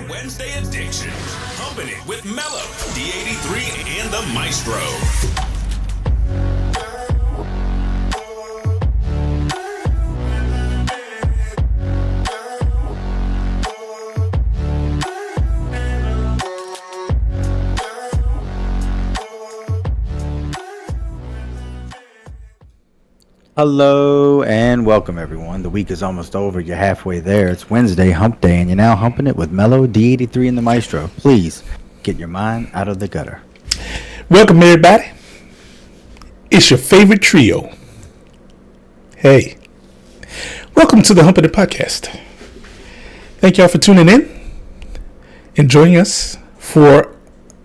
Wednesday addiction. Humpin' it with Mello, D83, and the Maestro. Hello and welcome everyone. The week is almost over. You're halfway there. It's Wednesday, hump day, and you're now humping it with Mello, D83, and the Maestro. Please get your mind out of the gutter. Welcome everybody. It's your favorite trio. Hey. Welcome to the Humpin' It podcast. Thank y'all for tuning in and joining us for,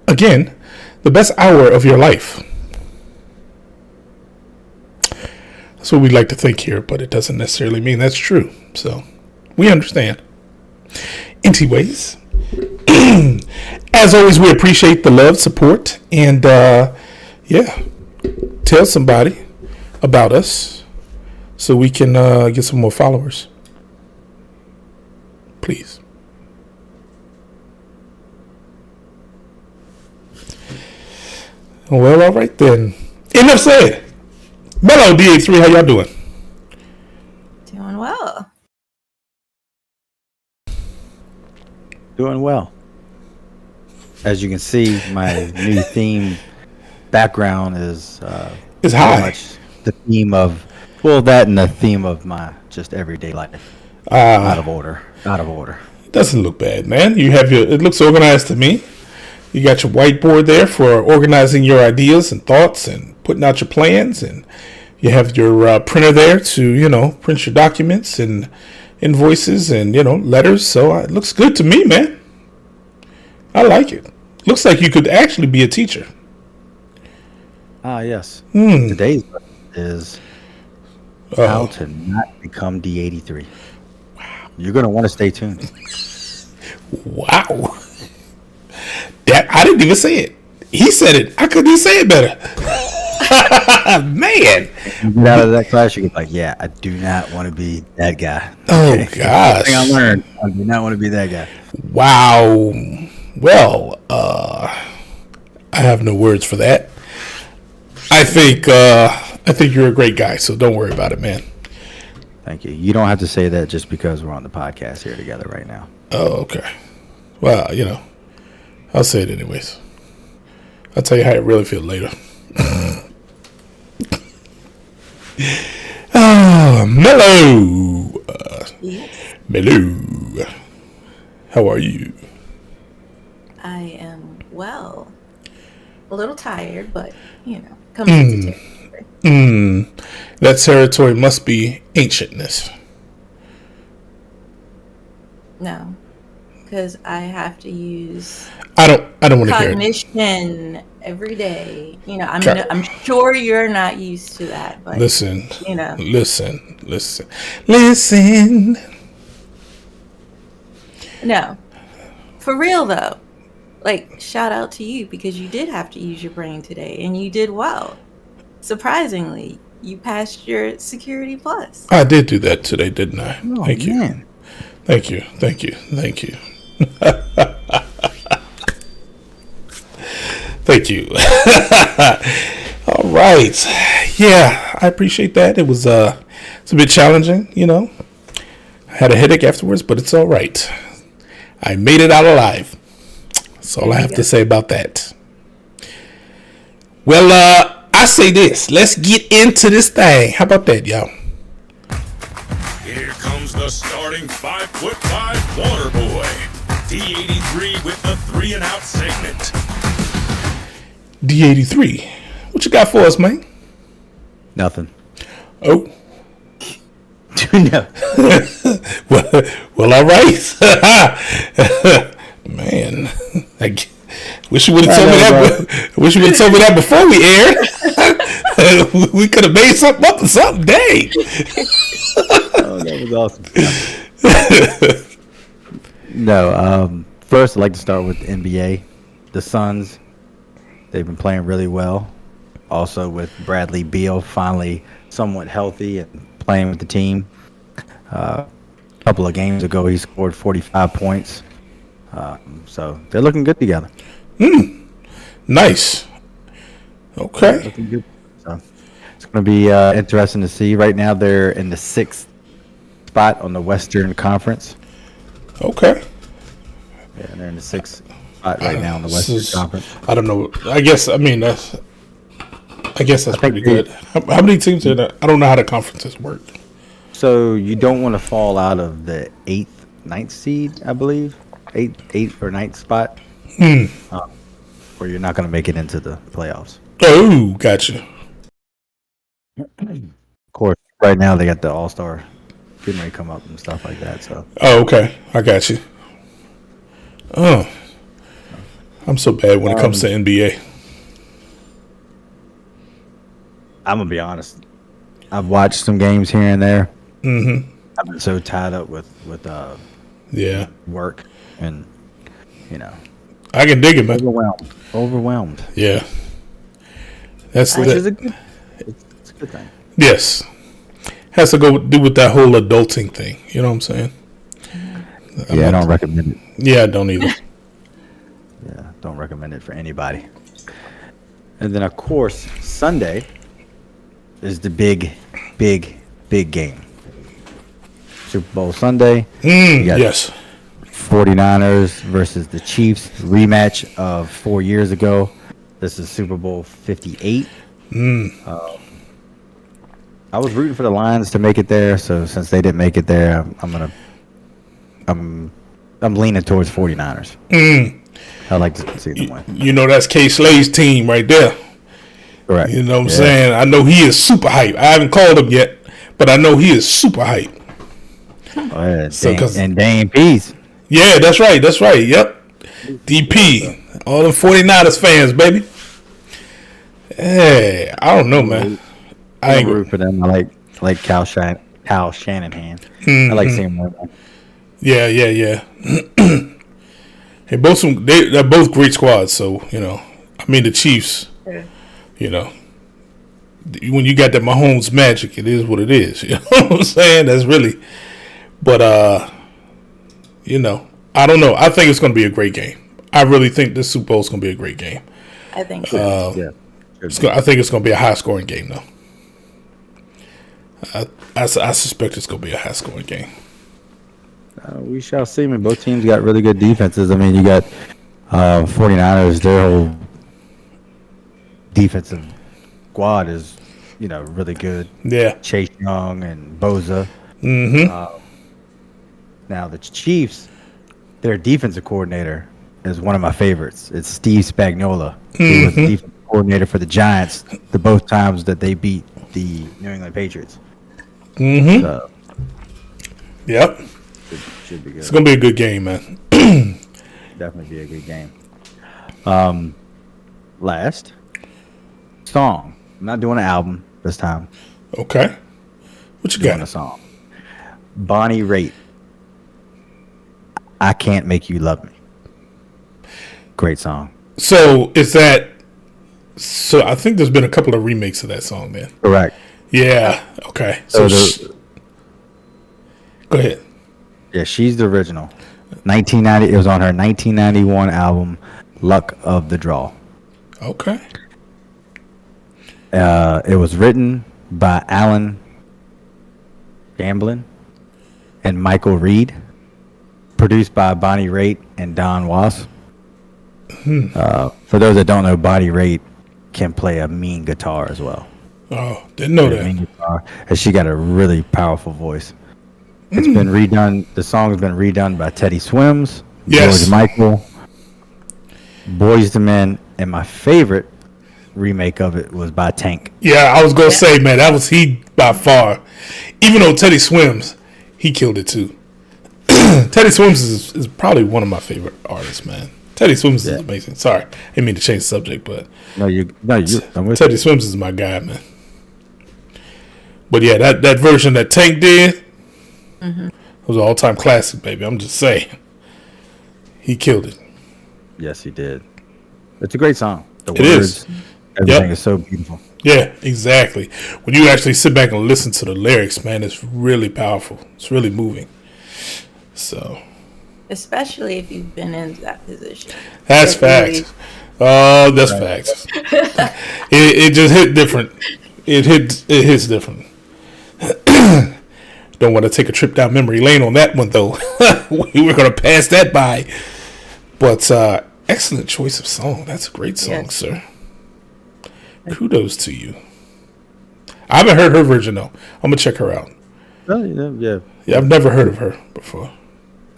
again, the best hour of your life. That's what we like to think here, but it doesn't necessarily mean that's true. So, we understand. Anyways, as always, we appreciate the love, support, and tell somebody about us so we can get some more followers. Please. Well, all right then. Enough said. Mello, D83, how y'all doing? Doing well. Doing well. As you can see, my new theme background is It's pretty high. much the theme of, well, that and the theme of my just everyday life. Out of order. It doesn't look bad, man. You have it looks organized to me. You got your whiteboard there for organizing your ideas and thoughts and putting out your plans, and you have your printer there to, print your documents and invoices and, letters. So it looks good to me, man. I like it. Looks like you could actually be a teacher. Yes. Today's is how to not become D83. Wow. You're going to want to stay tuned. Wow. I didn't even say it. He said it. I couldn't even say it better. Man. You get out of that class, you get like, yeah, I do not want to be that guy. Oh, Okay. gosh. Thing I learned, I do not want to be that guy. Wow. Well, I have no words for that. I think you're a great guy, so don't worry about it, man. Thank you. You don't have to say that just because we're on the podcast here together right now. Oh, okay. Well, I'll say it anyways. I'll tell you how I really feel later. Mello. Yes. Mello. How are you? I am well. A little tired, but, comes with the territory. That territory must be ancientness. No, because I have to use I don't want to hear it. cognition every day. I'm sure you're not used to that, but Listen. you know. Listen. No, for real though. Like, shout out to you because you did have to use your brain today, and you did well. Surprisingly, you passed your Security Plus. I did do that today, didn't I? Oh, Thank you. man. Thank you. Thank you. All right. Yeah, I appreciate that. It was it's a bit challenging, I had a headache afterwards, but it's all right. I made it out alive. That's all I have to say about that. Well, I say this. Let's get into this thing. How about that, y'all? Here comes the starting 5'5" water boy. D83 with the 3 and out segment. D83. What you got for us, man? Nothing. Oh. No. well, all right. Man, I wish you would have told me that. Wish you would have told me that before we aired. We could have made something up or something. Dang. Oh, that was awesome. No. First, I'd like to start with the NBA. The Suns, they've been playing really well. Also, with Bradley Beal finally somewhat healthy and playing with the team. A couple of games ago, he scored 45 points. So they're looking good together. Nice. Okay. Looking good. So it's going to be interesting to see. Right now, they're in the 6th spot on the Western Conference. Okay. Yeah, they're in the 6th spot right now on the Western Conference. I don't know. I guess that's pretty good. How many teams are there? I don't know how the conferences work. So you don't want to fall out of the 8th, 9th seed, I believe. 8th or 9th spot. Where you're not going to make it into the playoffs. Oh, gotcha. Of course, right now they got the All-Star getting ready to come up and stuff like that. So. Oh, okay. I got you. Oh. I'm so bad when it comes to NBA. I'm going to be honest. I've watched some games here and there. Mm-hmm. I've been so tied up with work and, I can dig it, man. Overwhelmed. Yeah. It's a good thing. Yes. Has to go do with that whole adulting thing. You know what I'm saying? I don't recommend it. Yeah, I don't either. Yeah, don't recommend it for anybody. And then, of course, Sunday is the big game. Super Bowl Sunday. Yes. 49ers versus the Chiefs. Rematch of 4 years ago. This is Super Bowl 58. I was rooting for the Lions to make it there, so since they didn't make it there, I'm leaning towards 49ers. I'd like to see them win. You know, that's K. Slay's team right there. Correct. You know what I'm saying? I know he is super hype. I haven't called him yet, but I know he is super hype. And Dane Pease. Yeah, that's right. Yep. DP. All them 49ers fans, baby. Hey, I don't know, man. I ain't root for them. I like Kyle Shanahan. I like seeing more. Yeah. Hey, they're both great squads. So I mean the Chiefs. When you got that Mahomes magic, it is what it is. You know what I'm saying? That's really. But I don't know. I think it's going to be a great game. I really think this Super Bowl is going to be a great game. I think so. I think it's going to be a high-scoring game, though. I suspect it's going to be a high-scoring game. We shall see. I mean, both teams got really good defenses. I mean, you got 49ers, their whole defensive squad is, really good. Yeah. Chase Young and Boza. Mm-hmm. Now, the Chiefs, their defensive coordinator is one of my favorites. It's Steve Spagnuolo. He was the defensive coordinator for the Giants the both times that they beat the New England Patriots. Mm-hmm. So, yep. Should be good. It's going to be a good game, man. Definitely be a good game. Last song. I'm not doing an album this time. Okay. What you doing got? A song. Bonnie Raitt. I Can't Make You Love Me. Great song. So I think there's been a couple of remakes of that song, man. Correct. Yeah. Okay. So go ahead. Yeah, she's the original. 1990. It was on her 1991 album, Luck of the Draw. Okay. It was written by Alan Gamblin and Michael Reed. Produced by Bonnie Raitt and Don Was. For those that don't know, Bonnie Raitt can play a mean guitar as well. Oh, didn't know that. Mean guitar, and she got a really powerful voice. It's been redone. The song's been redone by Teddy Swims, George Michael, Boyz II Men, and my favorite remake of it was by Tank. Yeah, I was gonna say, man, that was he by far. Even though Teddy Swims, he killed it too. Teddy Swims is probably one of my favorite artists, man. Teddy Swims is amazing. Sorry, I didn't mean to change the subject, but Teddy Swims is my guy, man. But yeah, that version that Tank did was an all-time classic, baby. I'm just saying, he killed it. Yes, he did. It's a great song. The words, is. Everything is so beautiful. Yeah, exactly. When you actually sit back and listen to the lyrics, man, it's really powerful. It's really moving. So especially if you've been in that position. That's It really, facts. Oh, that's Right. facts. It just hit different. It hits different. Don't want to take a trip down memory lane on that one though. We were gonna pass that by. But excellent choice of song. That's a great song, yes. sir. Kudos to you. I haven't heard her version though. I'm gonna check her out. Oh, yeah, yeah. Yeah, I've never heard of her before.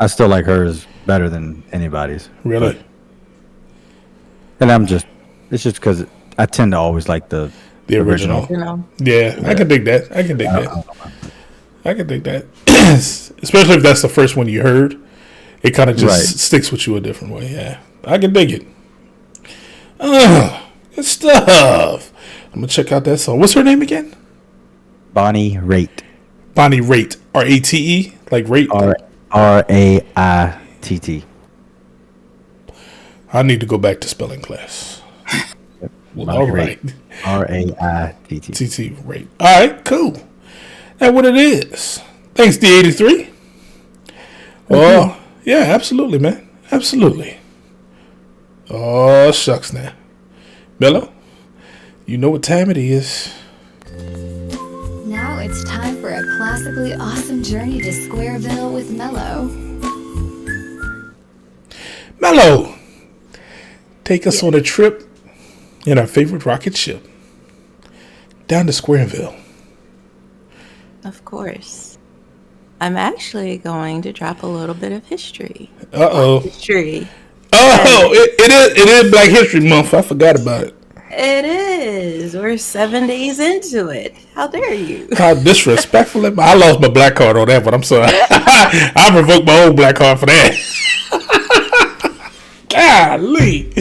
I still like hers better than anybody's. Really? And it's just because I tend to always like the The original. You know, Yeah, I can dig that. I can dig I that. don't know. I can dig that. Especially if that's the first one you heard. It kind of just Right. sticks with you a different way. Yeah, I can dig it. Good stuff. I'm going to check out that song. What's her name again? Bonnie Raitt. Bonnie Raitt. Rate? Like rate? Raitt. I need to go back to spelling class. Well, all Bonnie right. Raitt. TT rate. All right, cool. That's what it is. Thanks, D83. Oh, yeah, absolutely, man. Absolutely. Oh, shucks now. Mello, you know what time it is. Now it's time for a classically awesome journey to Squareville with Mello. Mello, take us on a trip in our favorite rocket ship down to Squareville. of course. I'm actually going to drop a little bit of history. Uh-oh. History. Oh, it is Black History Month. I forgot about it. It is. We're 7 days into it. How dare you? How disrespectful. I lost my black card on that one. I'm sorry. I revoked my old black card for that. Golly.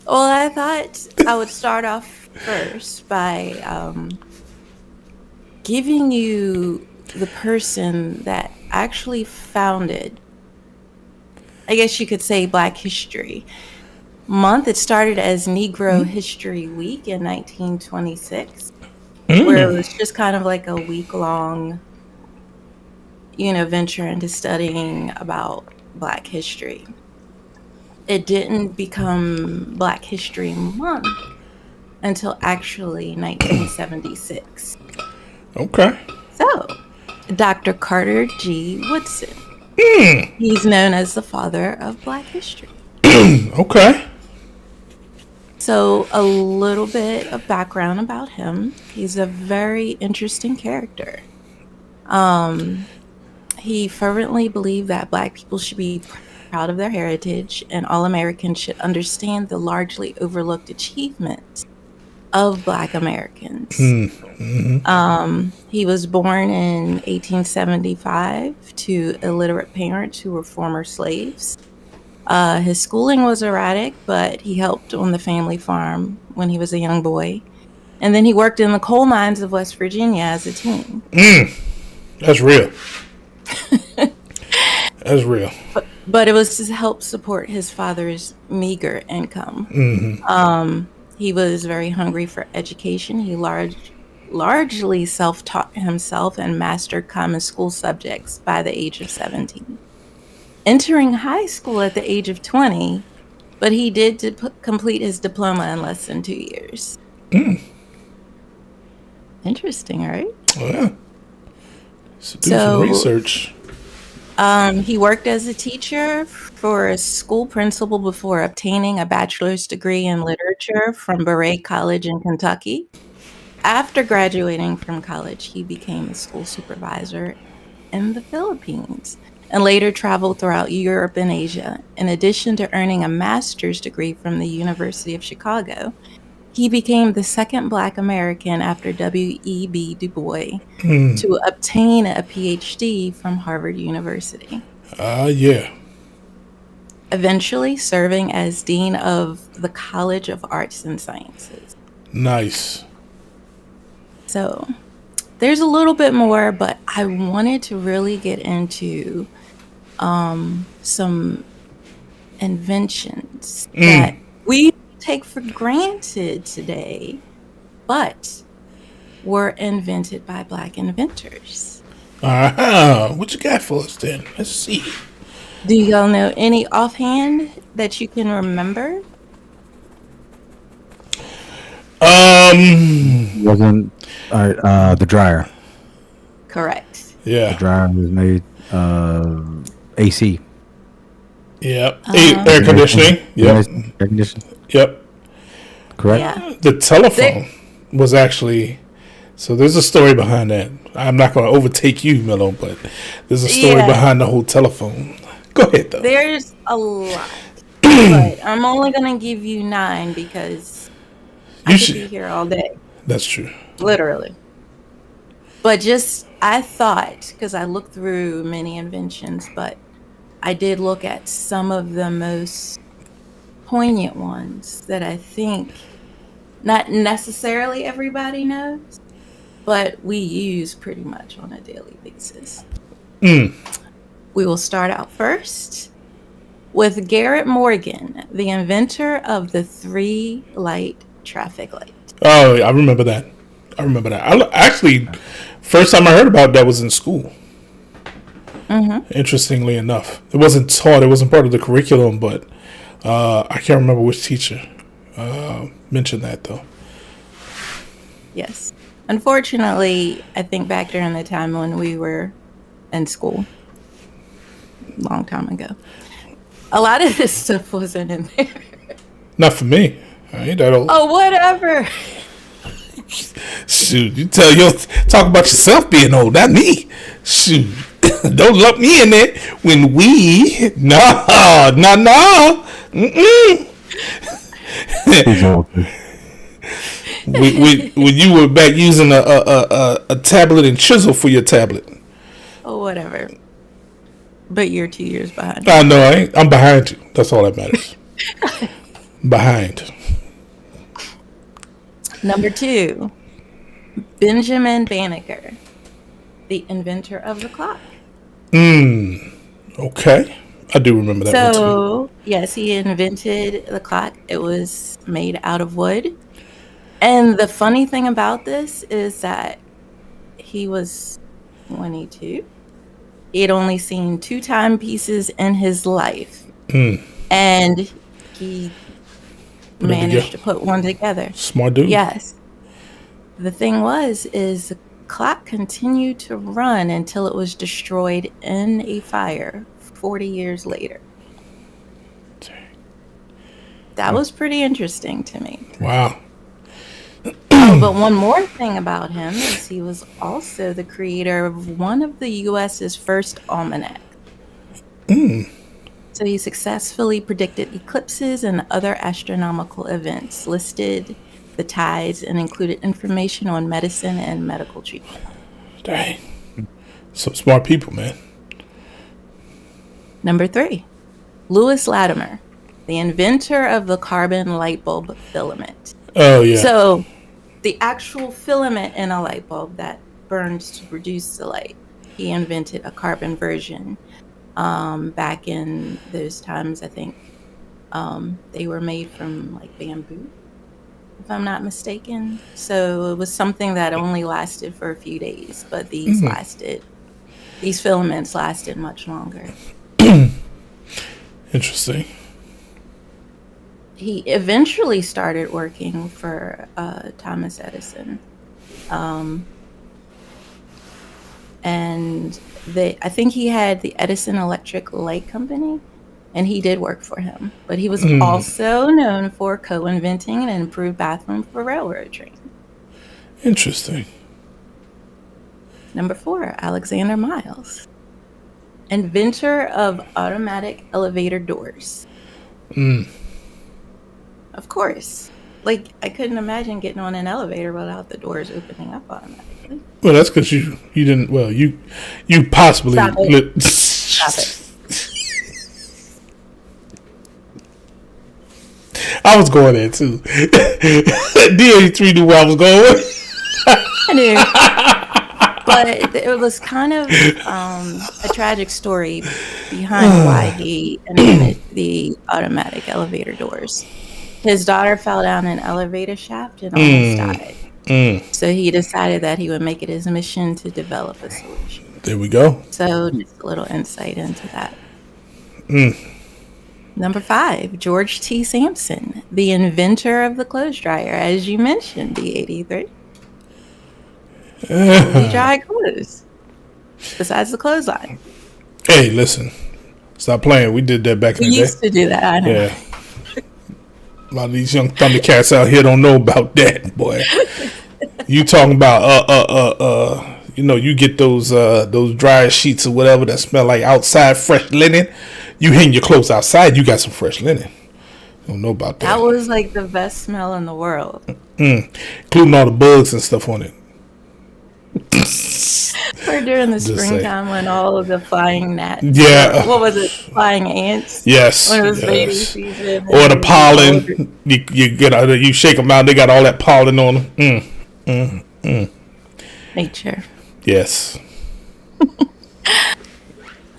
Well, I thought I would start off first by giving you the person that actually founded, I guess you could say, Black History Month. It started as Negro History Week in 1926, where it was just kind of like a week-long, venture into studying about Black history. It didn't become Black History Month until actually 1976. Okay. So, Dr. Carter G. Woodson. He's known as the father of Black history. Okay. So, a little bit of background about him. He's a very interesting character. He fervently believed that Black people should be proud of their heritage and all Americans should understand the largely overlooked achievements of Black Americans. He was born in 1875 to illiterate parents who were former slaves. His schooling was erratic, but he helped on the family farm when he was a young boy. And then he worked in the coal mines of West Virginia as a teen. That's real. That's real. But it was to help support his father's meager income. He was very hungry for education. He largely self-taught himself and mastered common school subjects by the age of 17. Entering high school at the age of 20, but he did complete his diploma in less than 2 years. Interesting, right? Oh, yeah. So do So- some research. He worked as a teacher for a school principal before obtaining a bachelor's degree in literature from Berea College in Kentucky. After graduating from college, he became a school supervisor in the Philippines and later traveled throughout Europe and Asia. In addition to earning a master's degree from the University of Chicago, he became the second Black American after W.E.B. Du Bois to obtain a PhD from Harvard University, Yeah. eventually serving as Dean of the College of Arts and Sciences. Nice. So there's a little bit more, but I wanted to really get into some inventions that we take for granted today, but were invented by Black inventors. What you got for us then? Let's see. Do y'all know any offhand that you can remember? Wasn't the dryer. Correct. The Yeah. dryer was made AC. Yep. Air conditioning. Yep. Air conditioning. Yep. Correct. Yeah. The telephone was actually. So there's a story behind that. I'm not going to overtake you, Milo, but there's a story Yeah. behind the whole telephone. Go ahead, though. There's a lot, but I'm only gonna give you 9 because I You could be should. here all day, That's true. literally. But I thought, because I looked through many inventions, but I did look at some of the most poignant ones that I think not necessarily everybody knows, but we use pretty much on a daily basis. We will start out first with Garrett Morgan, the inventor of the 3-light traffic light. Oh, I remember that. Actually, first time I heard about that was in school. Interestingly enough, it wasn't taught. It wasn't part of the curriculum, but I can't remember which teacher mentioned that though. Yes. Unfortunately, I think back during the time when we were in school, long time ago, a lot of this stuff wasn't in there. Not for me. I ain't that old. Oh, whatever. Shoot, talk about yourself being old, not me. Shoot, don't lump me in there. When no. He's old. when you were back using a tablet and chisel for your tablet. Oh, whatever. But you're 2 years behind. I know I ain't. I'm behind you. That's all that matters. Behind. Number 2, Benjamin Banneker, the inventor of the clock. Okay. I do remember that one too. So, yes, he invented the clock. It was made out of wood. And the funny thing about this is that he was 22. He had only seen 2 timepieces in his life. And he managed to put one together. Smart dude. Yes. The thing is the clock continued to run until it was destroyed in a fire 40 years later. That was pretty interesting to me. Wow. But one more thing about him is he was also the creator of one of the U.S.'s first almanac. So he successfully predicted eclipses and other astronomical events, listed the tides, and included information on medicine and medical treatment. Dang. Some smart people, man. Number 3, Lewis Latimer, the inventor of the carbon light bulb filament. Oh yeah. So the actual filament in a light bulb that burns to produce the light, he invented a carbon version. Back in those times, I think they were made from like bamboo, if I'm not mistaken. So it was something that only lasted for a few days, but these filaments lasted much longer. Interesting. He eventually started working for Thomas Edison. And I think he had the Edison Electric Light Company, and he did work for him. But he was also known for co-inventing an improved bathroom for railroad trains. Interesting. Number 4, Alexander Miles, inventor of automatic elevator doors. Of course. Like, I couldn't imagine getting on an elevator without the doors opening up automatically. Well, that's because you didn't. Well, you possibly. Stop it. Stop it. I was going there too. D83 knew where I was going. I knew. But it was kind of a tragic story behind why he invented the automatic elevator doors. His daughter fell down an elevator shaft and almost died. So he decided that he would make it his mission to develop a solution. There we go. So just a little insight into that. Mm. Number 5, George T. Sampson, the inventor of the clothes dryer, as you mentioned, D83. We dry clothes, besides the clothesline. Hey, listen. Stop playing. We did that back in We the day. used to do that, I know. Yeah. A lot of these young Thundercats out here don't know about that, boy. You talking about you get those dryer sheets or whatever that smell like outside fresh linen. You hang your clothes outside, you got some fresh linen. Don't know about that. That was like the best smell in the world. Including all the bugs and stuff on it. Or during the Just springtime when all of the flying gnats. Yeah. What was it? Flying ants? Yes. When it was baby yes. season. Or the pollen. You shake them out, they got all that pollen on them. Nature. Yes.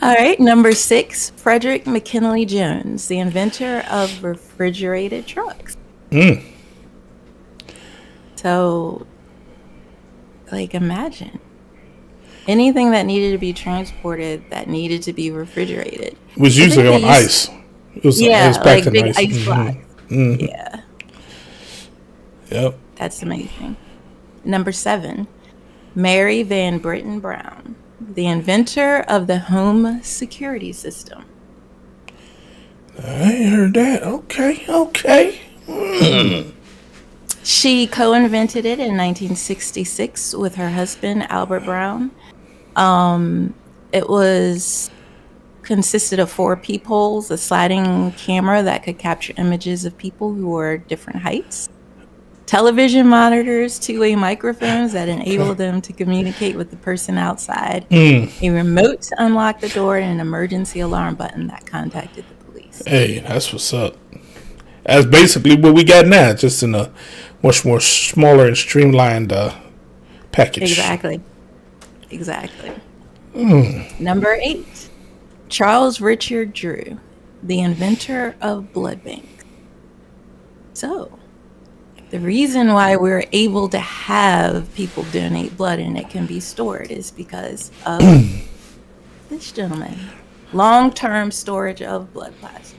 All right, number 6, Frederick McKinley Jones, the inventor of refrigerated trucks. So, like, imagine anything that needed to be transported that needed to be refrigerated. It was usually on ice. It was packed like in big ice. ice blocks. Yeah, Yep. that's amazing. Number 7, Mary Van Britten Brown, the inventor of the home security system. I ain't heard that. Okay. She co-invented it in 1966 with her husband, Albert Brown. It consisted of 4 peepholes, a sliding camera that could capture images of people who were different heights, television monitors, 2-way microphones that enabled them to communicate with the person outside, a remote to unlock the door, and an emergency alarm button that contacted the police. Hey, that's what's up. That's basically what we got now, just in a much more smaller and streamlined package. Exactly. Number 8, Charles Richard Drew, the inventor of blood banks. So, the reason why we're able to have people donate blood and it can be stored is because of this gentleman. Long-term storage of blood plasma.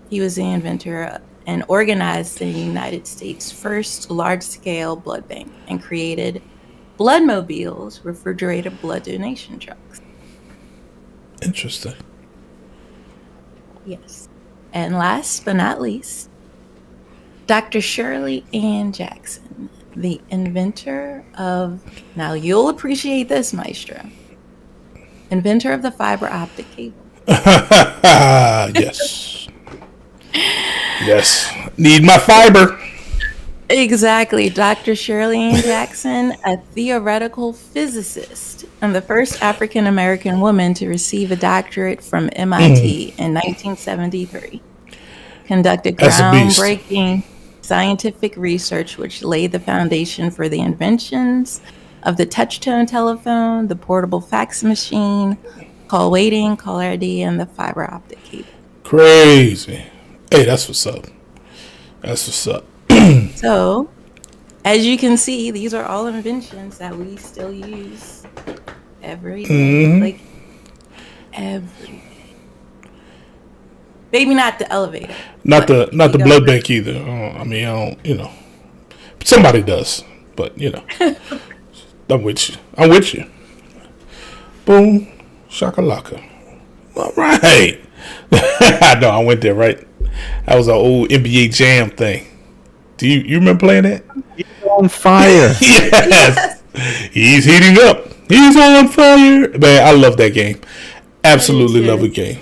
He was the inventor and organized the United States' first large-scale blood bank and created bloodmobiles, refrigerated blood donation trucks. Interesting. Yes. And last but not least, Dr. Shirley Ann Jackson, the inventor of, now you'll appreciate this, Maestro, inventor of the fiber optic cable. Yes. Yes. Need my fiber. Exactly. Dr. Shirley Ann Jackson, a theoretical physicist and the first African American woman to receive a doctorate from MIT in 1973. Conducted groundbreaking scientific research which laid the foundation for the inventions of the touch-tone telephone, the portable fax machine, call waiting, call ID, and the fiber optic cable. Crazy. Hey, that's what's up. That's what's up. So, as you can see, these are all inventions that we still use every day. Like, every day. Maybe not the elevator. Not the blood bank either. I mean, I don't, somebody does, but I'm with you. Boom, shakalaka. All right. I know I went there, right? That was an old NBA Jam thing. Do you remember playing that? He's on fire. Yes. He's heating up. He's on fire. Man, I love that game. Absolutely love the game.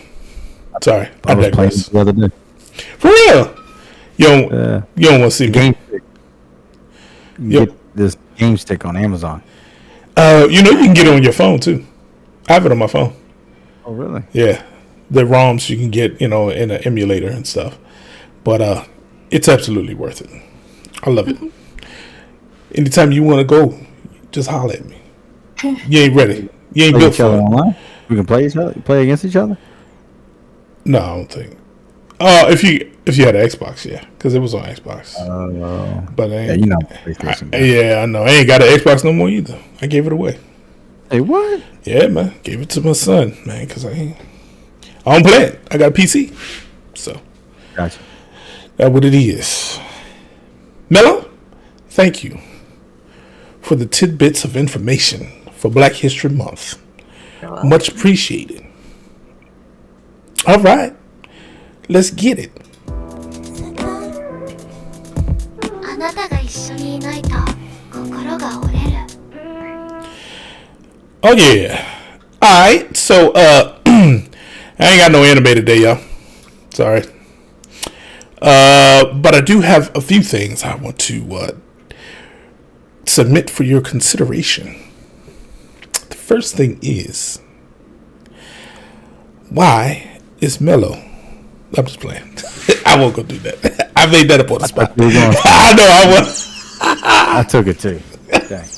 Sorry, I was playing it the other day. For real? You don't want to see me. Game stick. You get this game stick on Amazon. You can get it on your phone too. I have it on my phone. Oh, really? Yeah. The ROMs you can get, in an emulator and stuff. But it's absolutely worth it. I love it. Anytime you want to go, just holler at me. You ain't ready. You ain't built for it. Online? We can play against each other? No, I don't think. If you If you had an Xbox, yeah, because it was on Xbox. But I Yeah, ain't, you know, PlayStation. guy. yeah, I know. I ain't got an Xbox no more either. I gave it away. Hey, what? Yeah, man, gave it to my son, man, because I don't play it. I got a PC, so Gotcha. that's what it is. Mello, thank you for the tidbits of information for Black History Month. Much appreciated. All right, let's get it. あなたが一緒にいないと心が折れる。 Oh yeah. Alright, so I ain't got no anime today, y'all. Sorry. But I do have a few things I want to submit for your consideration. The first thing is, why is Mello? I'm just playing. I won't go do that. I made that up on the spot. I know I was. I took it too. Thanks.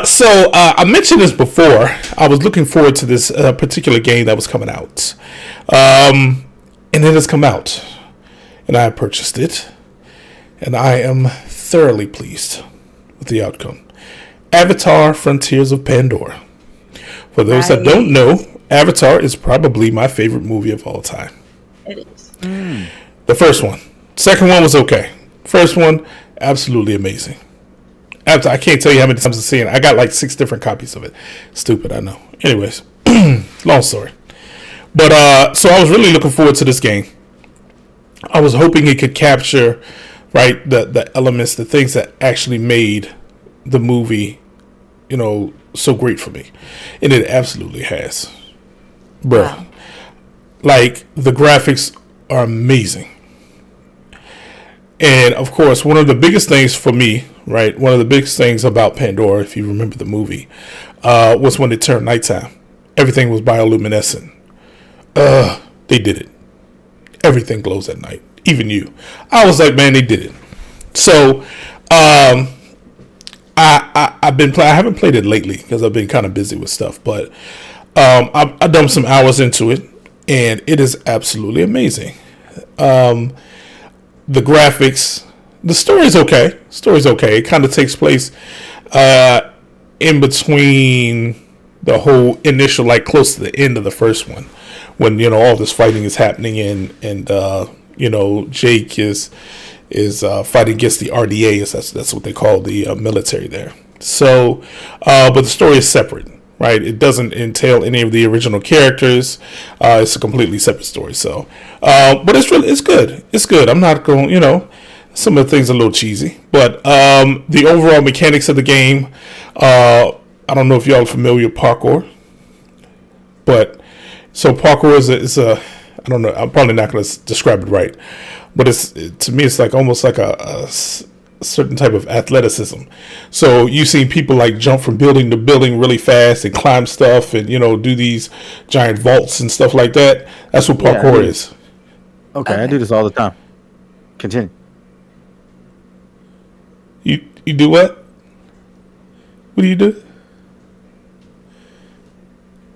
So I mentioned this before. I was looking forward to this particular game that was coming out. And it has come out. And I purchased it. And I am thoroughly pleased with the outcome. Avatar Frontiers of Pandora. For those that don't know, Avatar is probably my favorite movie of all time. It is. The first one. Second one was okay. First one, absolutely amazing. I can't tell you how many times I've seen it. I got like 6 different copies of it. Stupid, I know. Anyways, long story. But so I was really looking forward to this game. I was hoping it could capture, right, the elements, the things that actually made the movie, you know, so great for me. And it absolutely has. Bro. Wow. Like, the graphics are amazing. And of course, one of the biggest things for me, right, one of the biggest things about Pandora, if you remember the movie, was when it turned nighttime. Everything was bioluminescent. They did it. Everything glows at night, even you. I was like, man, they did it. So, I've been I haven't played it lately because I've been kind of busy with stuff, but I've done some hours into it, and it is absolutely amazing. The graphics, the story's okay. Story's okay. It kind of takes place in between the whole initial, like close to the end of the first one, when you know all this fighting is happening, and you know Jake is fighting against the RDA. That's what they call the military there. So, but the story is separate. Right, it doesn't entail any of the original characters. It's a completely separate story. So, but it's good. It's good. I'm not going. You know, some of the things are a little cheesy, but the overall mechanics of the game. I don't know if y'all are familiar with parkour, but so parkour is a I don't know. I'm probably not going to describe it right, but to me it's like almost like a certain type of athleticism. So you've seen people like jump from building to building really fast and climb stuff and, you know, do these giant vaults and stuff like that. That's what parkour is. Okay, I do this all the time. Continue. You do what? What do you do?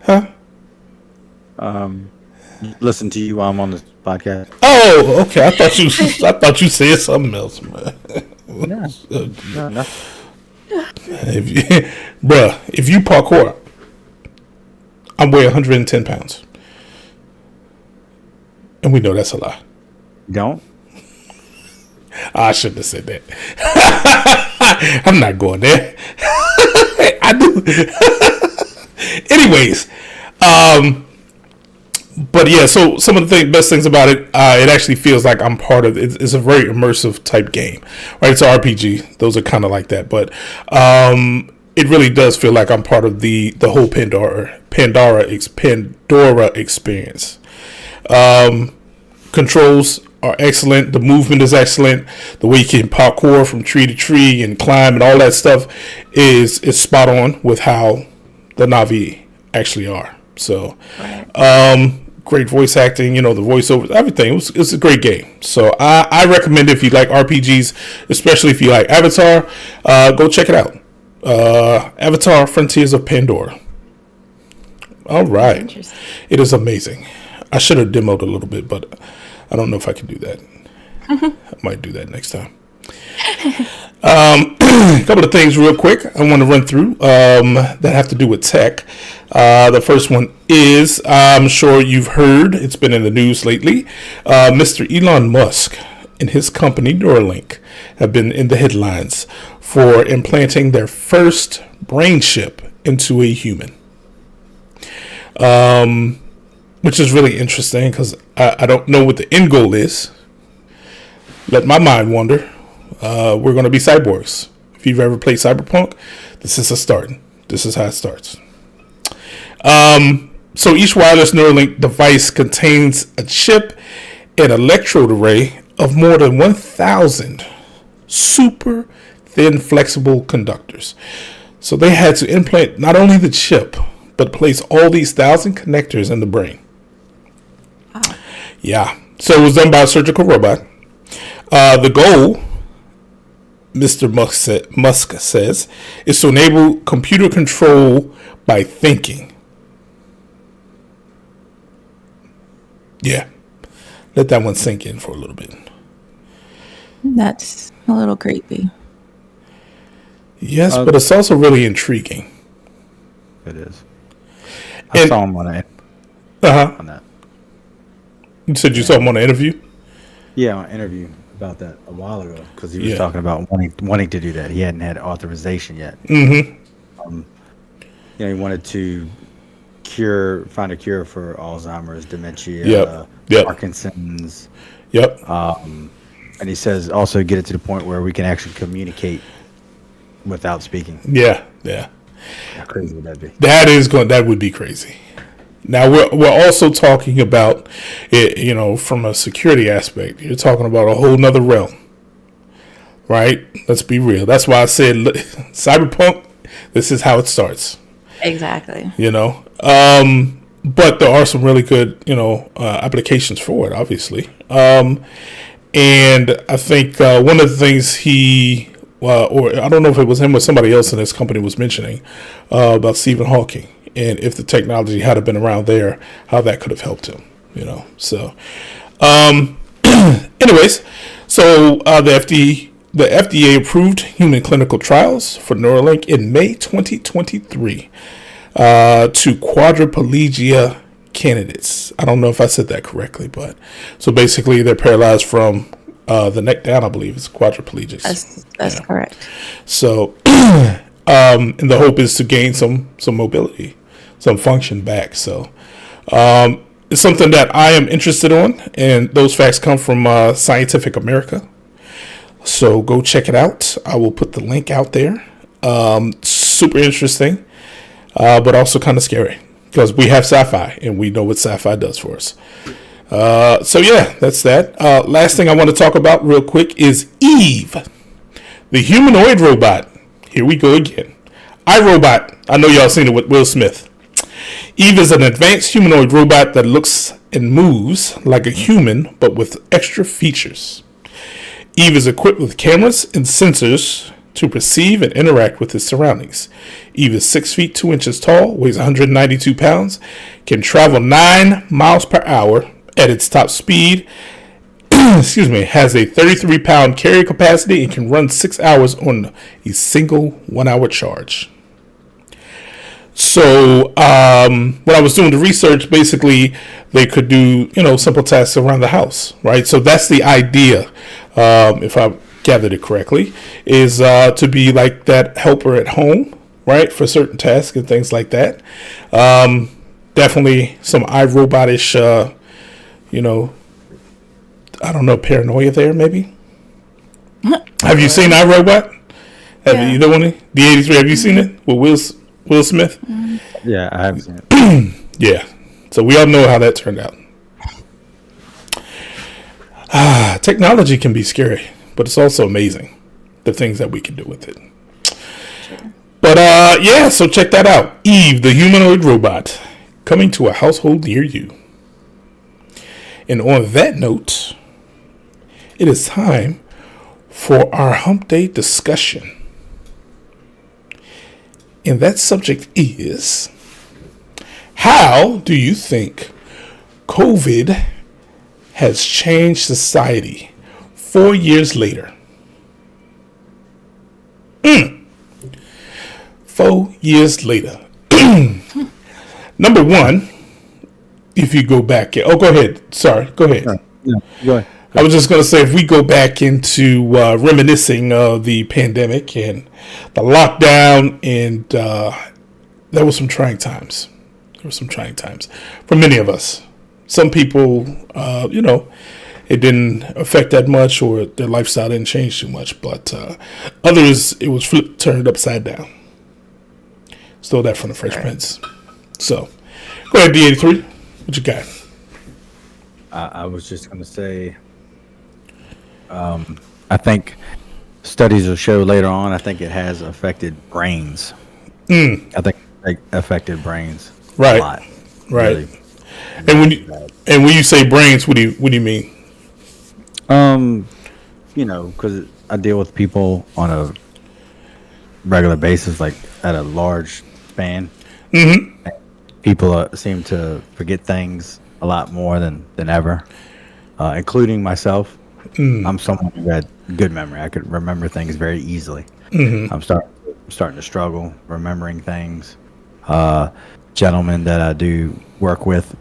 Huh? Listen to you while I'm on this podcast. Oh, okay. I thought you said something else, man. No, no. If you parkour, I weigh 110 pounds. And we know that's a lie. Don't? I shouldn't have said that. I'm not going there. I do. Anyways, but yeah, so some of the best things about it, it actually feels like I'm part of it. It's a very immersive type game, right? It's an RPG. Those are kind of like that, but it really does feel like I'm part of the whole Pandora experience. Controls are excellent. The movement is excellent. The way you can parkour from tree to tree and climb and all that stuff is spot on with how the Na'vi actually are. So, great voice acting, you know, the voiceover, everything. It was a great game. So I recommend if you like RPGs, especially if you like Avatar, go check it out. Avatar Frontiers of Pandora. All right. It is amazing. I should have demoed a little bit, but I don't know if I can do that. I might do that next time. A couple of things real quick I want to run through that have to do with tech. The first one is, I'm sure you've heard, it's been in the news lately, Mr. Elon Musk and his company Neuralink have been in the headlines for implanting their first brain chip into a human. Which is really interesting because I don't know what the end goal is. Let my mind wander. We're going to be cyborgs. If you've ever played Cyberpunk, this is a start. This is how it starts. So each wireless Neuralink device contains a chip and electrode array of more than 1,000 super thin flexible conductors. So they had to implant not only the chip, but place all these 1,000 connectors in the brain. Wow. Yeah. So it was done by a surgical robot. The goal, Mr. Musk says, is to enable computer control by thinking. Yeah. Let that one sink in for a little bit. That's a little creepy. Yes, but it's also really intriguing. It is. I saw him on that. You said you saw him on an interview? Yeah, on an interview about that a while ago because he was talking about wanting to do that. He hadn't had authorization yet. Mm-hmm. He wanted to find a cure for Alzheimer's, dementia, Parkinson's. Yep. And he says also get it to the point where we can actually communicate without speaking. Yeah. How crazy would that be? That would be crazy. Now we're also talking about it, from a security aspect. You're talking about a whole nother realm, right? Let's be real. That's why I said Cyberpunk. This is how it starts. Exactly. But there are some really good, applications for it, obviously. And I think one of the things or I don't know if it was him or somebody else in his company was mentioning about Stephen Hawking. And if the technology had been around there, how that could have helped him, So, anyways, so the FDA approved human clinical trials for Neuralink in May 2023 to quadriplegia candidates. I don't know if I said that correctly, but so basically they're paralyzed from the neck down. I believe it's quadriplegics. That's correct. So, and the hope is to gain some mobility, some function back. So, it's something that I am interested on, and those facts come from Scientific America. So go check it out. I will put the link out there. Super interesting, but also kind of scary because we have sci-fi and we know what sci-fi does for us. So yeah, that's that. Last thing I want to talk about real quick is Eve, the humanoid robot. Here we go again. iRobot. I know y'all seen it with Will Smith. Eve is an advanced humanoid robot that looks and moves like a human, but with extra features. Eve is equipped with cameras and sensors to perceive and interact with its surroundings. Eve is 6 feet 2 inches tall, weighs 192 pounds, can travel 9 miles per hour at its top speed, has a 33-pound carry capacity, and can run 6 hours on a single 1-hour charge. So when I was doing the research, basically they could do, simple tasks around the house, right? So that's the idea, if I gathered it correctly, is to be like that helper at home, right? For certain tasks and things like that. Definitely some iRobot-ish, I don't know, paranoia there maybe. Have you seen iRobot? You know the 83? Have you seen it with Will Smith? Yeah, I haven't seen it. Yeah. So we all know how that turned out. Technology can be scary, but it's also amazing, the things that we can do with it. Sure. But so check that out. Eve, the humanoid robot, coming to a household near you. And on that note, it is time for our Hump Day discussion. And that subject is, how do you think COVID has changed society 4 years later. 4 years later. Number one, if you go back, go ahead. Sorry, go ahead. No, go ahead. I was just going to say, if we go back into reminiscing of the pandemic and the lockdown, and there were some trying times. There were some trying times for many of us. Some people, it didn't affect that much, or their lifestyle didn't change too much. But others, it was turned upside down. Stole that from the Fresh Prince. So, go ahead, D83. What you got? I was just going to say, I think studies will show later on, I think it has affected brains. I think it affected brains Right. a lot. Right. Really, And when you say brains, what do you mean? Because I deal with people on a regular basis, like at a large span. Mm-hmm. People seem to forget things a lot more than ever, including myself. I'm someone who had good memory. I could remember things very easily. I'm starting to struggle remembering things. Gentleman that I do work with,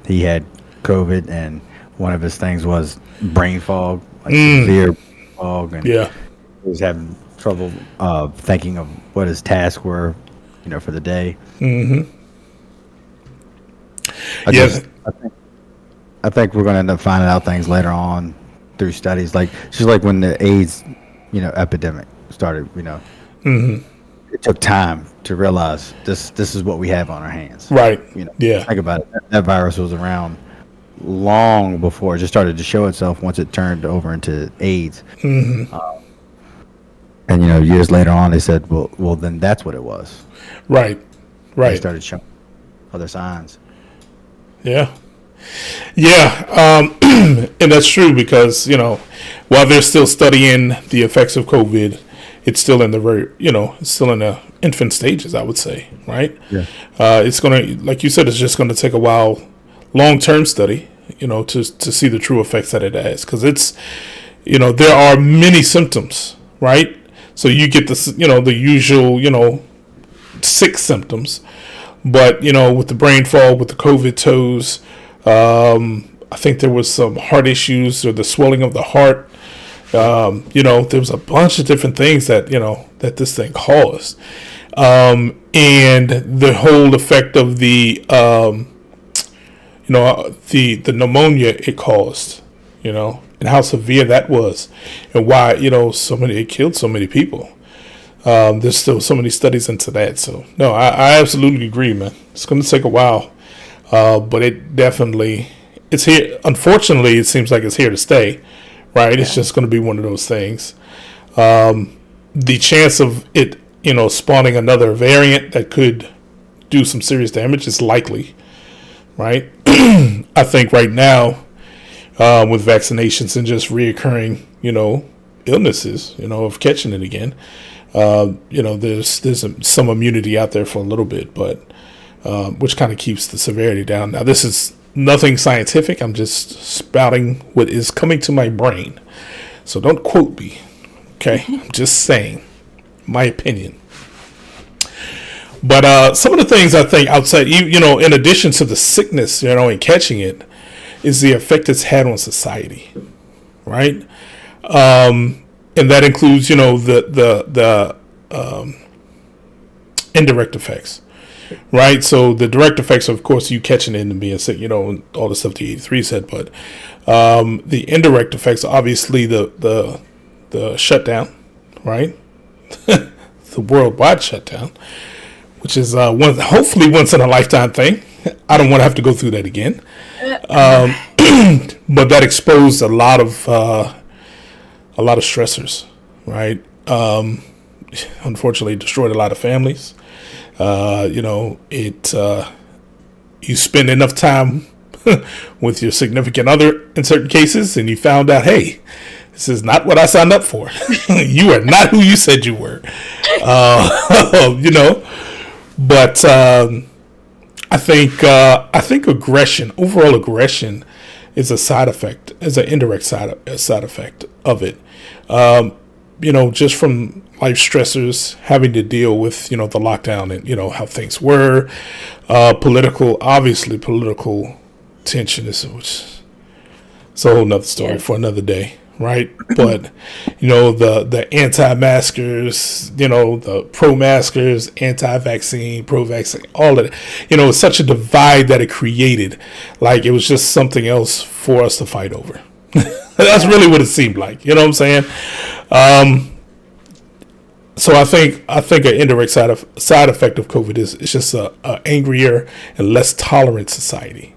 he had COVID, and one of his things was brain fog, like severe brain fog, and Yeah. he was having trouble thinking of what his tasks were, for the day. Mm-hmm. I think we're going to end up finding out things later on through studies, like just like when the AIDS, epidemic started. It took time to realize this is what we have on our hands. Right. Yeah. Think about it. That virus was around long before it just started to show itself. Once it turned over into AIDS, and years later on, they said, "Well, then that's what it was." Right. They Right. started showing other signs. Yeah. Yeah. And that's true because, while they're still studying the effects of COVID, it's still in the it's still in the infant stages, I would say. Right. Yeah. It's going to, like you said, it's just going to take a while, long-term study, to see the true effects that it has. Cause it's, there are many symptoms, right? So you get the usual, sick symptoms, but with the brain fog, with the COVID toes, I think there was some heart issues or the swelling of the heart. There was a bunch of different things that that this thing caused, and the whole effect of the the pneumonia it caused, and how severe that was, and why it killed so many people. There's still so many studies into that. So no, I absolutely agree, man. It's going to take a while, but it's here. Unfortunately, it seems like it's here to stay. Right, it's just going to be one of those things. The chance of it, spawning another variant that could do some serious damage is likely. Right, I think right now, with vaccinations and just reoccurring, illnesses, of catching it again, there's some immunity out there for a little bit, but which kind of keeps the severity down. Now, this is nothing scientific. I'm just spouting what is coming to my brain. So don't quote me. Okay? I'm just saying my opinion. But some of the things I think outside, in addition to the sickness, and catching it, is the effect it's had on society. Right? And that includes, the indirect effects. Right, so the direct effects, of course, you catching it and being sick, and all the stuff the 83 said, but the indirect effects, obviously, the shutdown, right, the worldwide shutdown, which is hopefully once in a lifetime thing. I don't want to have to go through that again, but that exposed a lot of stressors, right? Unfortunately, destroyed a lot of families. You spend enough time with your significant other in certain cases, and you found out, hey, this is not what I signed up for. You are not who you said you were. But I think aggression, overall aggression, is a side effect, is an indirect side effect of it. Just from life stressors, having to deal with the lockdown and how things were, political tension is it's a whole nother story for another day, right? But the anti-maskers, the pro-maskers, anti-vaccine, pro-vaccine, all of it, it's such a divide that it created. Like it was just something else for us to fight over. That's really what it seemed like. You know what I'm saying? So I think an indirect side effect of COVID is it's just a angrier and less tolerant society.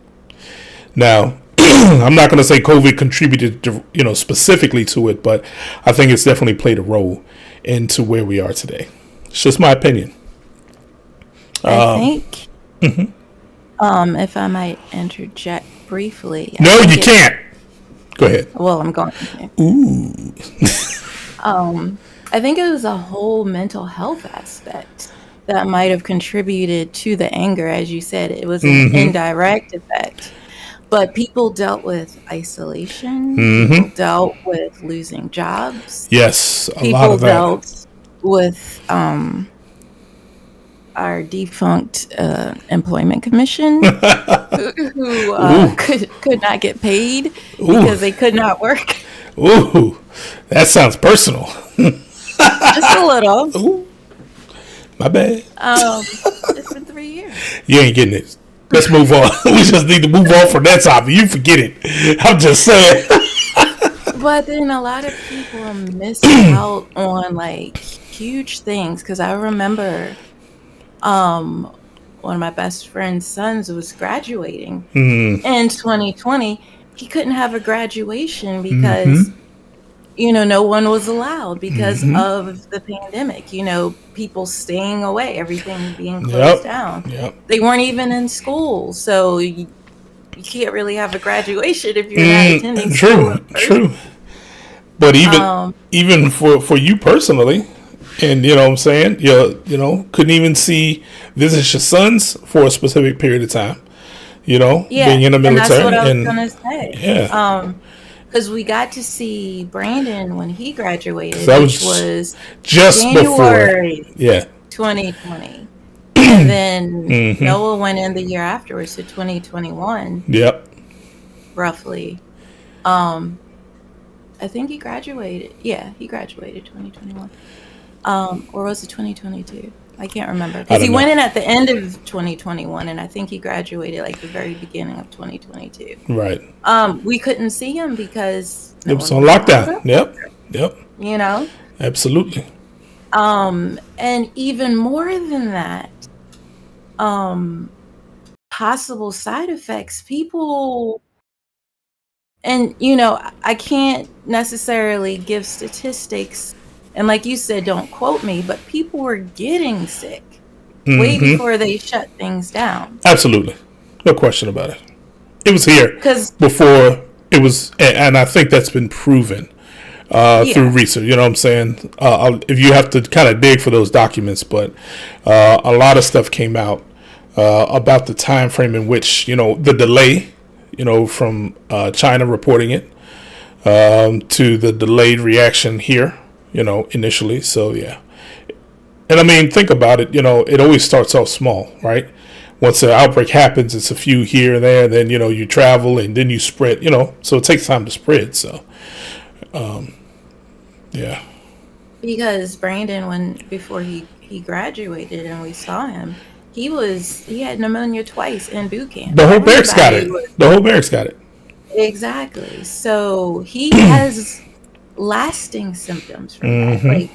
Now, I'm not going to say COVID contributed to, specifically to it, but I think it's definitely played a role into where we are today. It's just my opinion. I think, if I might interject briefly. No, you can't. Go ahead. Well, I'm going to. Ooh. I think it was a whole mental health aspect that might have contributed to the anger. As you said, it was an indirect effect. But people dealt with isolation. People dealt with losing jobs. Yes, a People lot of that. dealt with our defunct employment commission, who could not get paid because they could not work. Ooh, that sounds personal. Just a little. Ooh, my bad. It's been 3 years. You ain't getting it. Let's move on. We just need to move on from that topic. You forget it. I'm just saying. But then a lot of people miss out on like huge things. Because I remember one of my best friend's sons was graduating in 2020. He couldn't have a graduation because no one was allowed because of the pandemic. People staying away, everything being closed down. Yep. They weren't even in school, so you can't really have a graduation if you're not attending school. True. But even for you personally, and you know what I'm saying, couldn't even visit your sons for a specific period of time. Being in the military. And that's what I was gonna say. Yeah. Because we got to see Brandon when he graduated, which was just January before 2020. And then Noah went in the year afterwards, so 2021. Yep. Roughly. I think he graduated. Yeah, he graduated 2021. Or was it 2022? I can't remember. Because he went in at the end of 2021, and I think he graduated like the very beginning of 2022. Right. We couldn't see him because it was on lockdown. Yep. Absolutely. And even more than that, possible side effects. People, and I can't necessarily give statistics. And like you said, don't quote me, but people were getting sick way before they shut things down. Absolutely. No question about it. It was here before it was, and I think that's been proven through research. You know what I'm saying? If you have to kind of dig for those documents, but a lot of stuff came out about the time frame in which, the delay, from China reporting it to the delayed reaction here. Initially. So, yeah. And I mean, think about it. It always starts off small, right? Once an outbreak happens, it's a few here and there. Then, you travel and then you spread, so it takes time to spread. So, yeah. Because Brandon, before he graduated and we saw him, he had pneumonia twice in boot camp. The whole barracks got it. Exactly. So he has lasting symptoms from that, like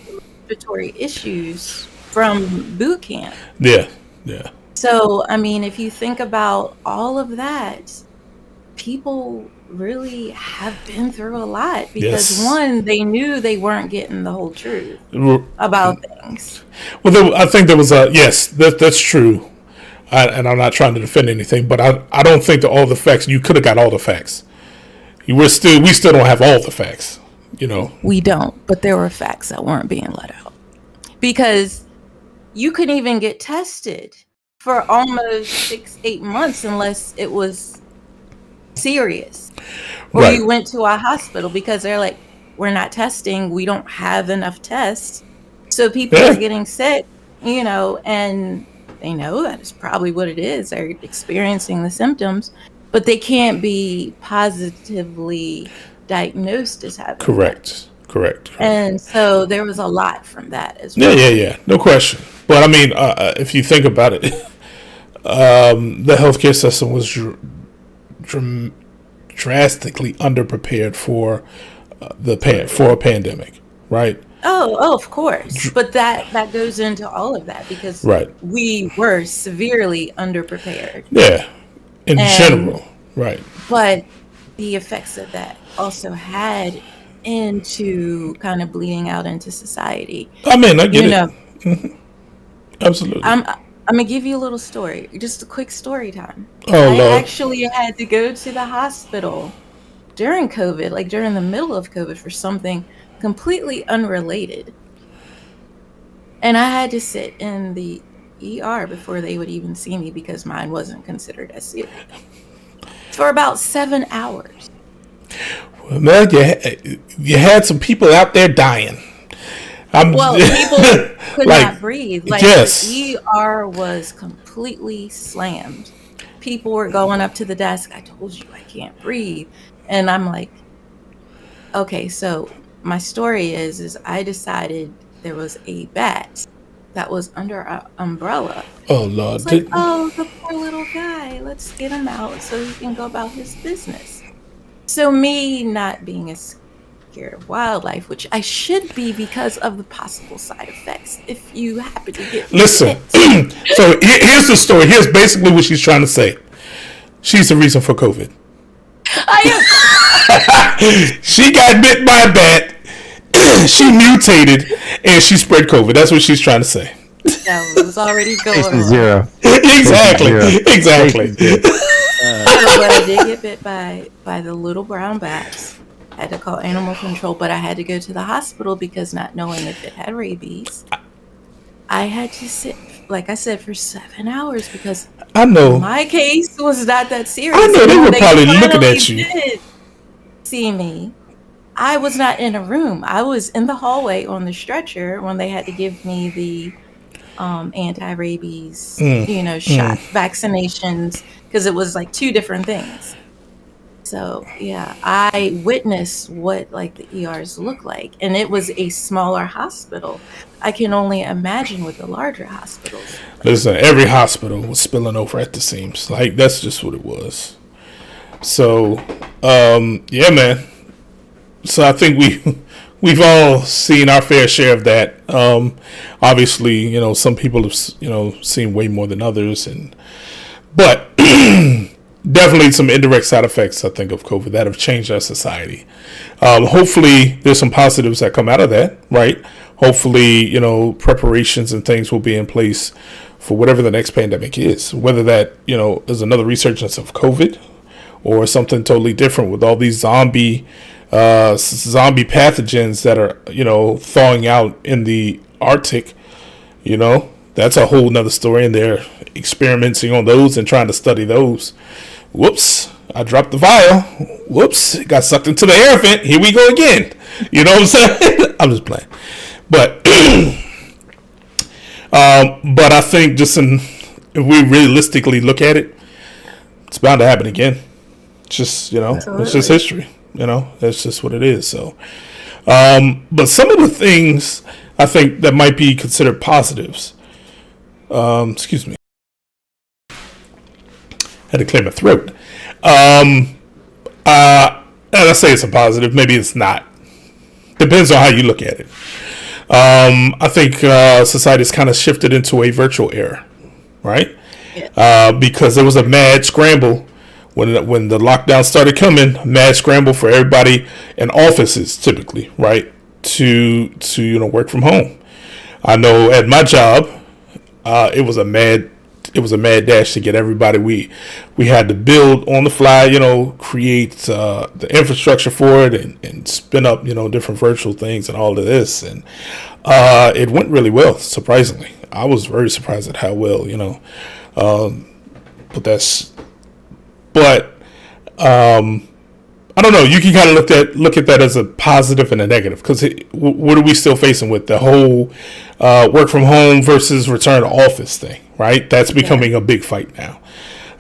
respiratory issues from boot camp. Yeah. So, I mean, if you think about all of that, people really have been through a lot because one, they knew they weren't getting the whole truth about things. Well, I think there was that's true. And I'm not trying to defend anything, but I don't think that all the facts, you could have got all the facts. We still don't have all the facts. We don't, but there were facts that weren't being let out because you couldn't even get tested for almost 6-8 months unless it was serious. Or Right. you went to a hospital because they're like, we're not testing. We don't have enough tests. So people Yeah. are getting sick, and they know that is probably what it is. They're experiencing the symptoms, but they can't be positively diagnosed as having that. Correct. And so there was a lot from that as Yeah, well. yeah. No question. But I mean, if you think about it, the healthcare system was drastically underprepared for for a pandemic, right? Oh, of course. But that goes into all of that because Right. we were severely underprepared. Yeah. In And general, right. but the effects that that also had into kind of bleeding out into society. I mean, I get You it. know, Absolutely. I'm gonna give you a little story, just a quick story time. Oh I Lord. actually had to go to the hospital during COVID, like during the middle of COVID, for something completely unrelated. And I had to sit in the ER before they would even see me because mine wasn't considered as serious for about 7 hours. Man, you had some people out there dying. Well, people could like, not breathe. Like yes. the ER was completely slammed. People were going up to the desk. I told you I can't breathe. And I'm like, okay, so my story is I decided there was a bat that was under an umbrella. Oh Lord. It's like, oh, the poor little guy. Let's get him out so he can go about his business. So me not being as scared of wildlife, which I should be because of the possible side effects if you happen to get Listen. bit. So here's the story. Here's basically what she's trying to say. She's the reason for COVID. She got bit by a bat. She mutated and she spread COVID. That's what she's trying to say. No, it was already going Patient on. zero. Exactly. Patient zero. But I did get bit by the little brown bats. I had to call animal control, but I had to go to the hospital because not knowing if it had rabies, I had to sit, like I said, for 7 hours because I know. my case was not that serious. I know And they when were probably looking finally at you. did see me, I was not in a room. I was in the hallway on the stretcher when they had to give me the anti-rabies, shot vaccinations because it was like 2 different things. So yeah, I witnessed what like the ERs look like, and it was a smaller hospital. I can only imagine what the larger hospitals. Listen, every hospital was spilling over at the seams. Like, that's just what it was. So, yeah, man. So I think we've all seen our fair share of that. Obviously, some people have seen way more than others, but definitely some indirect side effects, I think, of COVID that have changed our society. Hopefully, there's some positives that come out of that, right? Hopefully, preparations and things will be in place for whatever the next pandemic is, whether that, is another resurgence of COVID or something totally different with all these zombie pathogens that are, thawing out in the Arctic. That's a whole nother story, and they're experimenting on those and trying to study those. Whoops, I dropped the vial. Whoops, it got sucked into the air vent. Here we go again. You know what I'm saying? I'm just playing. But but I think if we realistically look at it, it's bound to happen again. It's just, it's just history. That's just what it is. So, but some of the things I think that might be considered positives. Excuse me. Had to clear my throat. And I say it's a positive. Maybe it's not. Depends on how you look at it. I think society's kind of shifted into a virtual era, right? Yeah. Because there was a mad scramble when the lockdown started coming. Mad scramble for everybody in offices, typically, right? To work from home. I know at my job, it was a mad dash to get everybody. We had to build on the fly, create the infrastructure for it and spin up, different virtual things and all of this. And it went really well, surprisingly. I was very surprised at how well, But I don't know. You can kind of look at that as a positive and a negative, because what are we still facing with the whole work from home versus return to office thing, right? That's becoming a big fight now.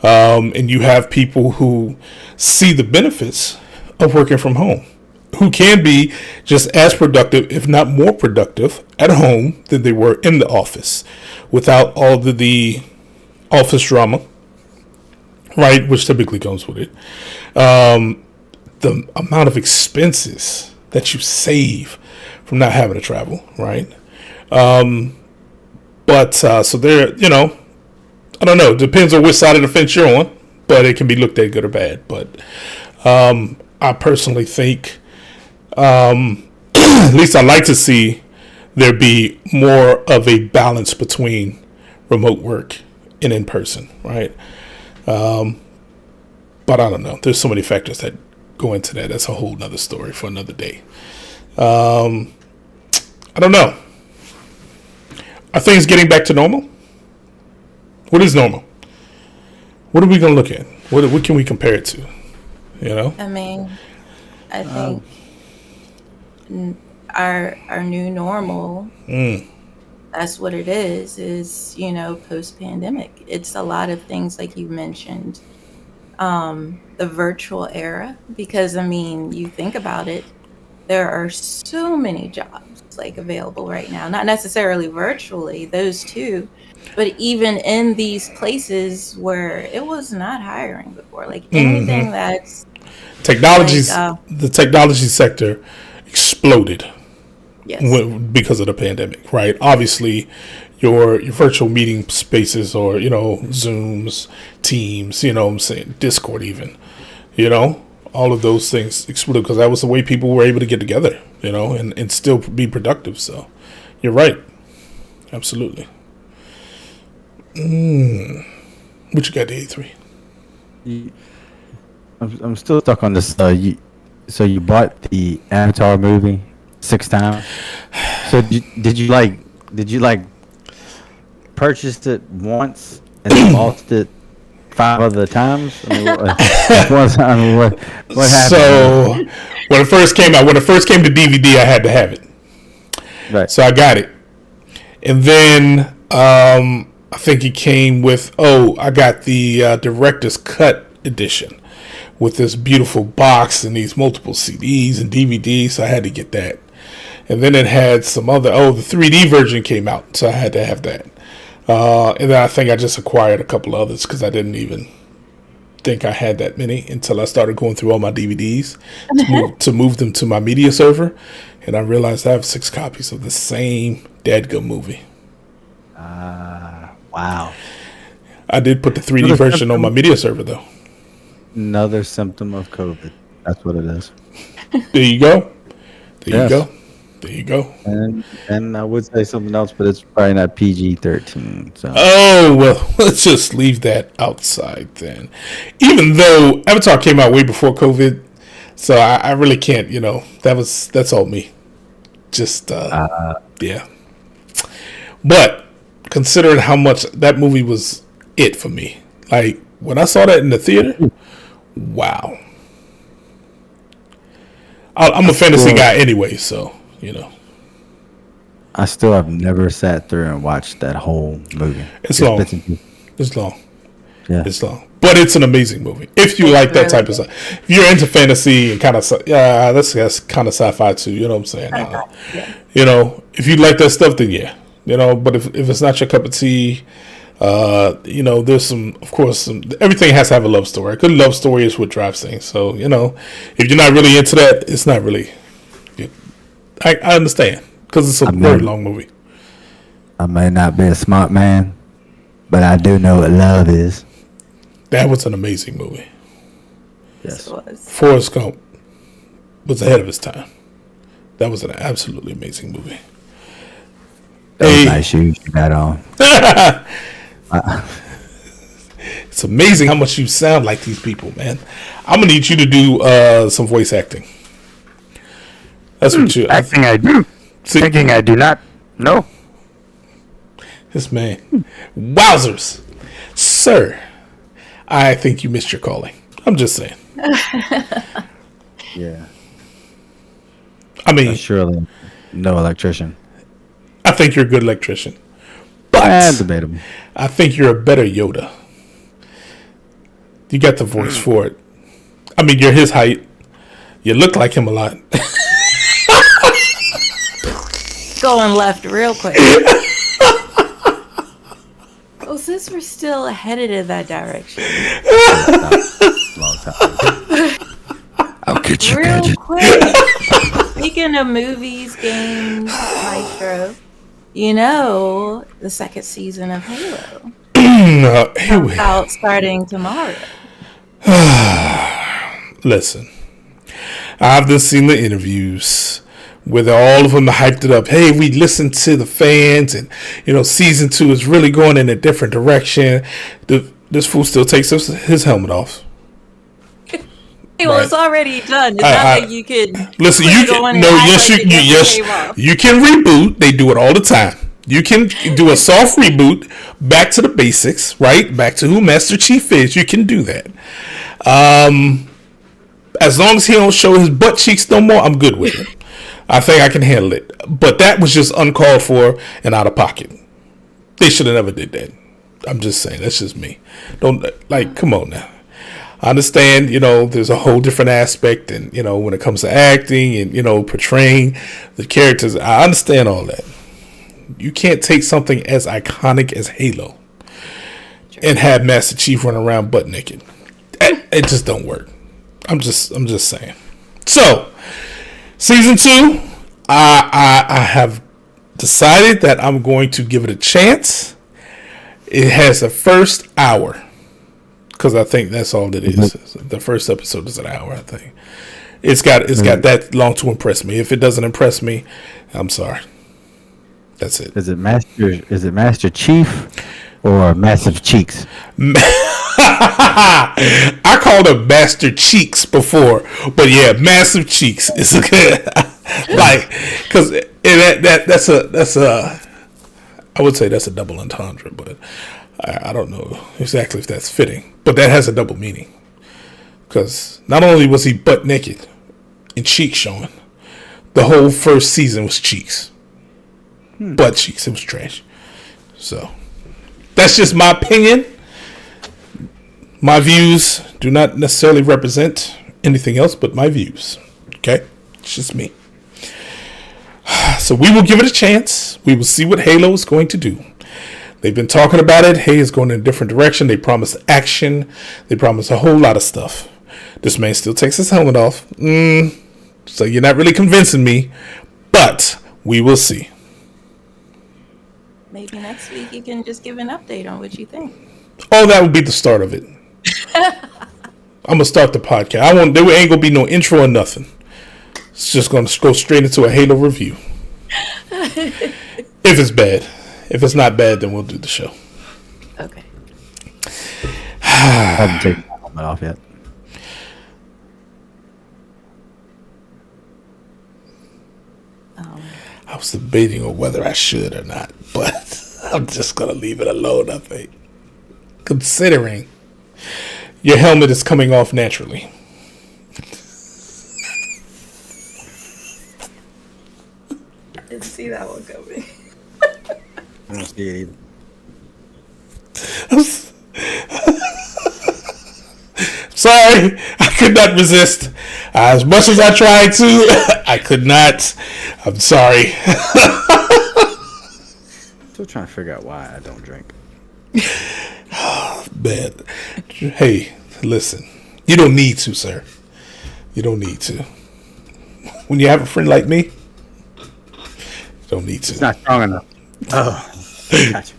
And you have people who see the benefits of working from home, who can be just as productive, if not more productive, at home than they were in the office, without all the office drama, right, which typically comes with it. The amount of expenses that you save from not having to travel, right? But so there, I don't know. Depends on which side of the fence you're on, but it can be looked at good or bad. But I personally think, at least I like to see there be more of a balance between remote work and in person, right? But I don't know. There's so many factors that go into that. That's a whole nother story for another day. I don't know. Are things getting back to normal? What is normal? What are we going to look at? What can we compare it to? I mean, I think our new normal, that's what it is, post-pandemic. It's a lot of things like you mentioned. The virtual era, because you think about it, there are so many jobs available right now, not necessarily virtually, those two, but even in these places where it was not hiring before, anything that's the technology sector exploded because of the pandemic, right? Obviously your virtual meeting spaces, or Zooms, Teams, I'm saying Discord, even, all of those things exploded because that was the way people were able to get together, and still be productive. So you're right, absolutely. What you got, D83? I'm still stuck on this. So you bought the Avatar movie 6 times. So did you purchased it once and then lost it 5 other times? What happened? So when it first came to DVD, I had to have it. Right. So I got it, and then I think it came with I got the director's cut edition with this beautiful box and these multiple CDs and DVDs. So I had to get that, and then it had some other. The 3D version came out, so I had to have that. And then I think I just acquired a couple others because I didn't even think I had that many until I started going through all my DVDs to move them to my media server, and I realized I have 6 copies of the same dadgum movie. Wow. I did put the 3D version on my media server, though. Another symptom of COVID. That's what it is. There you go. There you go. And I would say something else, but it's probably not PG-13. So. Oh, well, let's just leave that outside then. Even though Avatar came out way before COVID, so I really can't, that's all me. Just, yeah. But considering how much that movie was it for me, when I saw that in the theater, wow. I'm a fantasy guy anyway, so, I still have never sat through and watched that whole movie. It's long. Yeah. It's long. But it's an amazing movie. If you like that type of stuff. If you're into fantasy and kind of, that's kind of sci-fi too, you know what I'm saying? If you like that stuff, then yeah. But if it's not your cup of tea, there's everything has to have a love story. A good love story is what drives things. So, if you're not really into that, it's not really, I understand, because it's a very long movie. I may not be a smart man, but I do know what love is. That was an amazing movie. Yes. Forrest Gump was ahead of his time. That was an absolutely amazing movie. Nice shoes you got on. It's amazing how much you sound like these people, man. I'm gonna need you to do some voice acting. That's what you acting. I do. Thinking I do not. No. This man, wowzers! Sir, I think you missed your calling. I'm just saying. Yeah. I mean, Surely no electrician. I think you're a good electrician. But Debatable. I think you're a better Yoda. You got the voice for it. I mean, you're his height. You look like him a lot. Going left real quick. Oh, since we're still headed in that direction. Long time. I'll get you, Real gadget. quick. Speaking of movies, games, Maestro, you know the second season of Halo comes out starting tomorrow. Listen, I've just seen the interviews where all of them hyped it up. Hey, we listened to the fans, and season 2 is really going in a different direction. This fool still takes his helmet off. Well, it's already done. It's not like you could listen. You can you can reboot. They do it all the time. You can do a soft reboot, back to the basics, right? Back to who Master Chief is. You can do that. As long as he don't show his butt cheeks no more, I'm good with it. I think I can handle it. But that was just uncalled for and out of pocket. They should have never did that. I'm just saying. That's just me. Come on now. I understand, there's a whole different aspect, and, when it comes to acting and, portraying the characters, I understand all that. You can't take something as iconic as Halo and have Master Chief run around butt naked. It just don't work. I'm just saying. So, season 2, I have decided that I'm going to give it a chance. It has the first hour. Because I think that's all it is. The first episode is an hour, I think. It's got that long to impress me. If it doesn't impress me, I'm sorry. That's it. Is it Master Chief or Massive Cheeks? I called him Master Cheeks before, but yeah, Massive Cheeks is a good because that's a I would say that's a double entendre, but I don't know exactly if that's fitting, but that has a double meaning. Because not only was he butt naked and cheeks showing, the whole first season was cheeks. Butt cheeks. It was trash. So, that's just my opinion. My views do not necessarily represent anything else but my views. Okay? It's just me. So, we will give it a chance. We will see what Halo is going to do. They've been talking about it. Hey, it's going in a different direction. They promised action. They promised a whole lot of stuff. This man still takes his helmet off. So you're not really convincing me. But we will see. Maybe next week you can just give an update on what you think. Oh, that would be the start of it. I'm going to start the podcast. There ain't going to be no intro or nothing. It's just going to go straight into a Halo review. If it's bad. If it's not bad, then we'll do the show. Okay. I haven't taken my helmet off yet. I was debating on whether I should or not, but I'm just going to leave it alone, I think. Considering your helmet is coming off naturally. I didn't see that one coming. I don't see it either. Sorry, I could not resist. As much as I tried to, I could not. I'm sorry. Still trying to figure out why I don't drink. Man, hey, listen. You don't need to, sir. You don't need to. When you have a friend like me, you don't need to. It's not strong enough. Oh. Gotcha.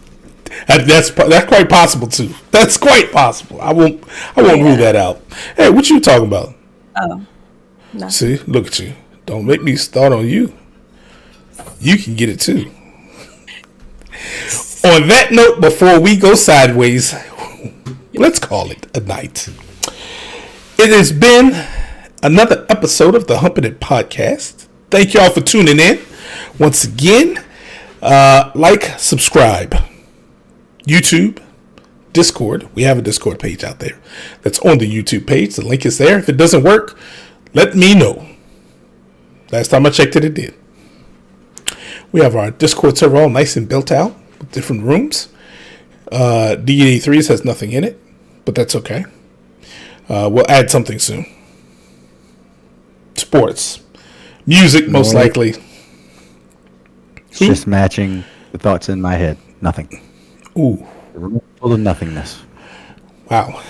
That's quite possible too. That's quite possible. I won't rule that out. Hey, what you talking about? Oh, no. See, look at you. Don't make me start on you. You can get it too. On that note, before we go sideways, let's call it a night. It has been another episode of the Humpin podcast. Thank y'all for tuning in. Once again, like, subscribe. YouTube, Discord. We have a Discord page out there that's on the YouTube page. The link is there. If it doesn't work, let me know. Last time I checked it, it did. We have our Discord server all nice and built out with different rooms. D83 has nothing in it, but that's okay. We'll add something soon. Sports. Music, most likely. It's just matching the thoughts in my head. Nothing. Ooh. The room full of nothingness. Wow.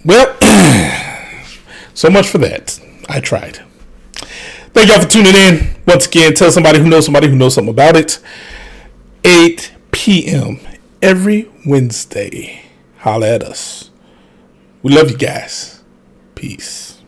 Well, so much for that. I tried. Thank y'all for tuning in. Once again, tell somebody who knows something about it. 8 p.m. every Wednesday. Holla at us. We love you guys. Peace.